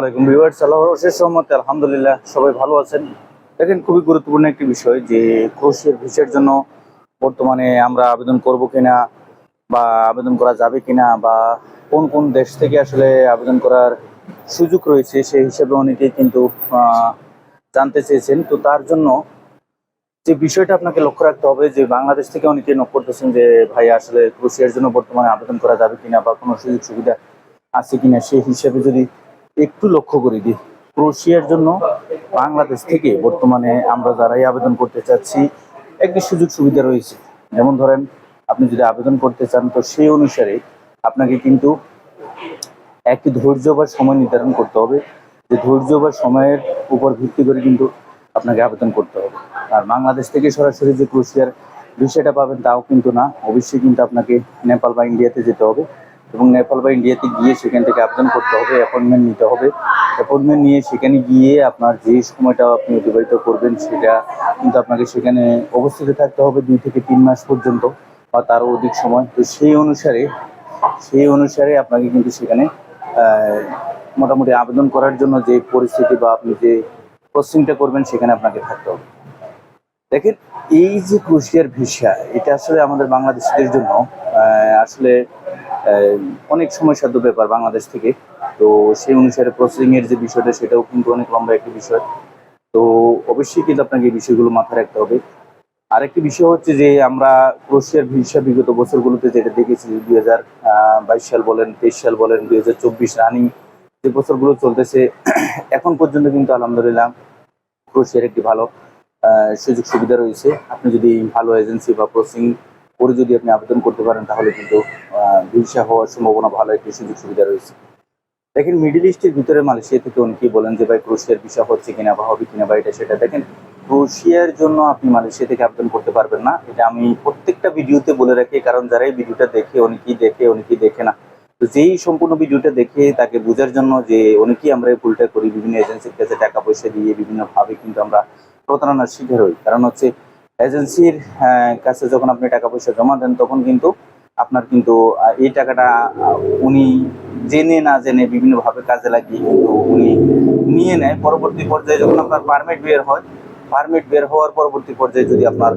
আসসালামাইকুম ভিউয়ার্স, আল্লাহর অশেষ রহমতে আলহামদুলিল্লাহ সবাই ভালো আছেন। দেখেন, খুবই গুরুত্বপূর্ণ একটি বিষয় যে ক্রোশিয়ার ভিসার জন্য বর্তমানে আমরা আবেদন করব কিনা বা আবেদন করা যাবে কিনা বা কোন কোন দেশ থেকে আসলে আবেদন করার সুযোগ রয়েছে সেই হিসেবে অনেকেই কিন্তু জানতে চেয়েছেন। তো তার জন্য যে বিষয়টা আপনাকে লক্ষ্য রাখতে হবে যে বাংলাদেশ থেকে অনেকেই নক করতেছেন যে ভাই আসলে ক্রোশিয়ার জন্য বর্তমানে আবেদন করা যাবে কিনা বা কোনো সুযোগ সুবিধা আছে কিনা সেই হিসেবে যদি একটু লক্ষ্য করে দিই। ক্রোশিয়ার জন্য বাংলাদেশ থেকে বর্তমানে আমরা যারাই আবেদন করতে চাচ্ছি একটি সুযোগ সুবিধা রয়েছে। যেমন ধরেন, আপনি যদি আবেদন করতে চান তো সেই অনুসারে আপনাকে কিন্তু একটি ধৈর্য বা সময় নির্ধারণ করতে হবে। যে ধৈর্য বা সময়ের উপর ভিত্তি করে কিন্তু আপনাকে আবেদন করতে হবে। আর বাংলাদেশ থেকে সরাসরি যে ক্রোশিয়ার বিষয়টা পাবেন তাও কিন্তু না, অবশ্যই কিন্তু আপনাকে নেপাল বা ইন্ডিয়াতে যেতে হবে এবং নেপাল বা ইন্ডিয়াতে গিয়ে সেখান থেকে আবেদন করতে হবে, অ্যাপয়েন্টমেন্ট নিতে হবে। অ্যাপয়েন্টমেন্ট নিয়ে সেখানে গিয়ে আপনার যে সময়টা আপনি অতিবাহিত করবেন সেটা কিন্তু আপনাকে সেখানে উপস্থিত থাকতে হবে 2 থেকে 3 মাস পর্যন্ত বা তারও অধিক সময়। তো সেই অনুসারে আপনাকে কিন্তু সেখানে মোটামুটি আবেদন করার জন্য যে পরিস্থিতি বা আপনি যে প্রসেসিংটা করবেন সেখানে আপনাকে থাকতে হবে। দেখেন, এই যে ক্রোশিয়ার ভিসা এটা আসলে আমাদের বাংলাদেশিদের জন্য আসলে অনেক সমস্যার ব্যাপার বাংলাদেশ থেকে। তো সেই অনুসারে প্রসেসিং এর যে বিষয়টা সেটাও কিন্তু অনেক লম্বা একটি বিষয়। তো অবশ্যই কিন্তু আপনাকে এই বিষয়গুলো মাথায় রাখতে হবে। আরেকটি বিষয় হচ্ছে যে আমরা ক্রোশিয়ার ভিসা বিগত বছরগুলোতে যেটা দেখেছি, 2022 সাল বলেন, 23 সাল বলেন, 2024 রানিং যে বছরগুলো চলতেছে এখন পর্যন্ত কিন্তু আলহামদুলিল্লাহ ক্রোশিয়ার একটি ভালো সুযোগ সুবিধা রয়েছে। আপনি যদি ভালো এজেন্সি বা প্রসেসিং করে যদি আপনি আবেদন করতে পারেন তাহলে কিন্তু ভিসা হওয়ার সম্ভাবনা ভালো একটি সুযোগ সুবিধা রয়েছে। দেখেন, মিডল ইস্টের ভিতরে মালয়েশিয়া থেকে অনেকেই বলেন যে ভাই ক্রোশিয়ার ভিসা হচ্ছে কিনা বা হবে কিনা বা এটা সেটা। দেখেন, ক্রোশিয়ার জন্য আপনি মালয়েশিয়া থেকে আবেদন করতে পারবেন না, এটা আমি প্রত্যেকটা ভিডিওতে বলে রাখি। কারণ যারা এই ভিডিওটা দেখে অনেকেই দেখে না। তো যেই সম্পূর্ণ ভিডিওটা দেখে তাকে বোঝার জন্য যে অনেকেই আমরা এই ভুলটা করি, বিভিন্ন এজেন্সির কাছে টাকা পয়সা দিয়ে বিভিন্নভাবে কিন্তু আমরা প্রতারণার শিকার হই। কারণ হচ্ছে এজেন্সির কাছে যখন আপনি টাকা পয়সা জমা দেন তখন কিন্তু আপনার কিন্তু এই টাকাটা উনি জেনে না জেনে বিভিন্নভাবে কাজে লাগিয়ে কিন্তু উনি নিয়ে নেয়। পরবর্তী পর্যায়ে যখন আপনার পারমিট বের হওয়ার পরবর্তী পর্যায়ে যদি আপনার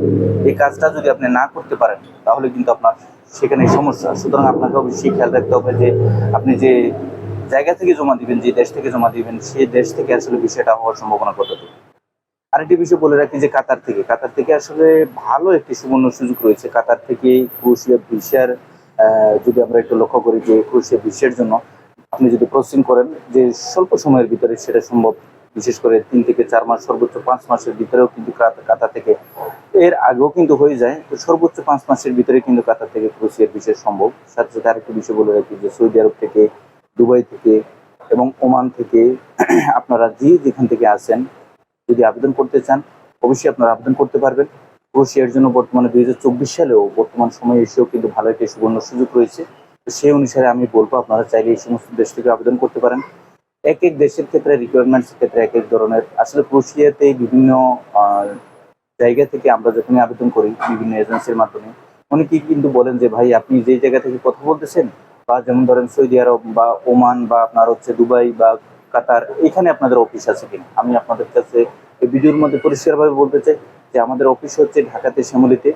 এই কাজটা যদি আপনি না করতে পারেন তাহলে কিন্তু আপনার সেখানে সমস্যা। সুতরাং আপনাকে অবশ্যই খেয়াল রাখতে হবে যে আপনি যে জায়গা থেকে জমা দিবেন, যে দেশ থেকে জমা দিবেন, সেই দেশ থেকে আসলে বিষয়টা হওয়ার সম্ভাবনা কতটুকু। আরেকটি বিষয় বলে রাখি যে কাতার থেকে আসলে ভালো একটি সুবর্ণ সুযোগ রয়েছে। কাতার থেকে ক্রোশিয়া ভিসার যদি আমরা একটু লক্ষ্য করি যে ক্রোশিয়া ভিসার জন্য আপনি যদি প্রসেসিং করেন যে স্বল্প সময়ের ভিতরে সেটা সম্ভব। বিশেষ করে 3 থেকে 4 মাস, সর্বোচ্চ 5 মাসের ভিতরেও কিন্তু কাতার থেকে, এর আগেও কিন্তু হয়ে যায়, তো সর্বোচ্চ 5 মাসের ভিতরে কিন্তু কাতার থেকে ক্রোশিয়ার ভিসা সম্ভব। সাথে সাথে আরেকটি বিষয় বলে রাখি যে সৌদি আরব থেকে, দুবাই থেকে এবং ওমান থেকে আপনারা যেখান থেকে আসেন যদি আবেদন করতে চান অবশ্যই আপনারা আবেদন করতে পারবেন। ক্রোশিয়ার জন্য বর্তমানে 2024 সালেও বর্তমান সময়ে এসেও কিন্তু ভালো একটি সুবর্ণ সুযোগ রয়েছে। তো সেই অনুসারে আমি বলবো আপনারা চাইলে এই সমস্ত দেশ থেকে আবেদন করতে পারেন। এক এক দেশের ক্ষেত্রে রিকোয়ারমেন্টসের ক্ষেত্রে এক এক ধরনের। আসলে ক্রোশিয়াতে বিভিন্ন জায়গা থেকে আমরা যখনই আবেদন করি বিভিন্ন এজেন্সির মাধ্যমে অনেকেই কিন্তু বলেন যে ভাই আপনি যে জায়গা থেকে কথা বলতেছেন বা যেমন ধরেন সৌদি আরব বা ওমান বা আপনার হচ্ছে দুবাই বা কাতার, এখানে আপনাদের অফিস আছে কিনা। আমি আপনাদের কাছে এই ভিডিওর মধ্যে পরিষ্কারভাবে বলতে চাই যে আমাদের অফিস হচ্ছে ঢাকাতে, শ্যামলীতে।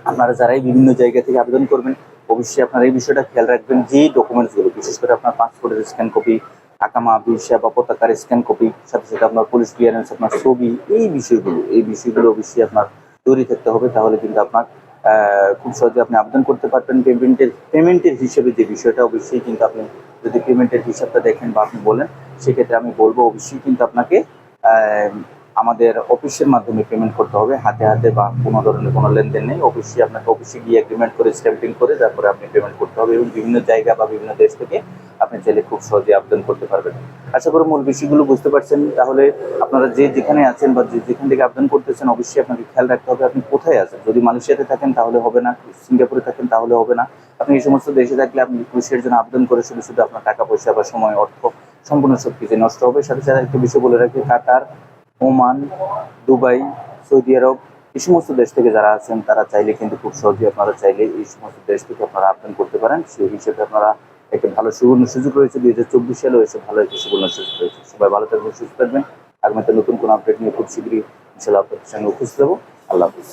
আপনারা যারাই বিভিন্ন জায়গা থেকে আবেদন করবেন অবশ্যই আপনারা এই বিষয়টা খেয়াল রাখবেন যে ডকুমেন্টসগুলো, বিশেষ করে আপনার পাসপোর্টের স্ক্যান কপি, আকামা, ভিসা বা পতাকার স্ক্যান কপি, সাথে সাথে আপনার পুলিশ ক্লিয়ারেন্স, আপনার ছবি, এই বিষয়গুলো অবশ্যই আপনার তৈরি থাকতে হবে। তাহলে কিন্তু আপনার খুব সহজে আপনি আবেদন করতে পারবেন। পেমেন্টের হিসেবে যে বিষয়টা অবশ্যই কিন্তু আপনি যদি পেমেন্টের হিসাবটা দেখেন বা আপনি বলেন সেক্ষেত্রে আমি বলবো অবশ্যই কিন্তু আপনাকে আমাদের অফিসের মাধ্যমে পেমেন্ট করতে হবে, হাতে হাতে বা কোনো ধরনের কোনো লেনদেন নেই। অবশ্যই আপনাকে অফিসে গিয়ে এগ্রিমেন্ট করে স্ট্যাম্পিং করে তারপরে আপনি পেমেন্ট করতে হবে এবং বিভিন্ন জায়গা বা বিভিন্ন দেশ থেকে আপনি চাইলে খুব সহজে আবেদন করতে পারবেন। আশা করি মূল বিষয়গুলো বুঝতে পারছেন। তাহলে আপনারা যেখানে আছেন বা যেখান থেকে আবেদন করতেছেন অবশ্যই আপনাকে খেয়াল রাখতে হবে আপনি কোথায় আছেন। যদি মালয়েশিয়াতে থাকেন তাহলে হবে না, সিঙ্গাপুরে থাকেন তাহলে হবে না। আপনি এই সমস্ত দেশে থাকলে আপনি ক্রোশিয়ার জন্য আবেদন করে শুধু শুধু আপনার টাকা পয়সা বা সময়, অর্থ সম্পূর্ণ সব কিছু নষ্ট হবে। সাথে সাথে একটা বিষয় বলে রাখি, কাতার, ওমান, দুবাই, সৌদি আরব, এই সমস্ত দেশ থেকে যারা আছেন তারা চাইলে কিন্তু খুব সহজে আপনারা চাইলে এই সমস্ত দেশ থেকে আপনারা আবেদন করতে পারেন। সেই হিসেবে আপনারা একটা ভালো সুবর্ণ সুযোগ রয়েছে, 2024 সালেও এসে ভালো একটা সুবর্ণ সুযোগ রয়েছে। সবাই ভালো থাকবেন, সুস্থ থাকবেন। আগামীতে নতুন কোনো আপডেট নিয়ে খুব শীঘ্রই ইনশাআল্লাহ আপনাদের সঙ্গে উপস্থিত হবো। আল্লাহ হাফিজ।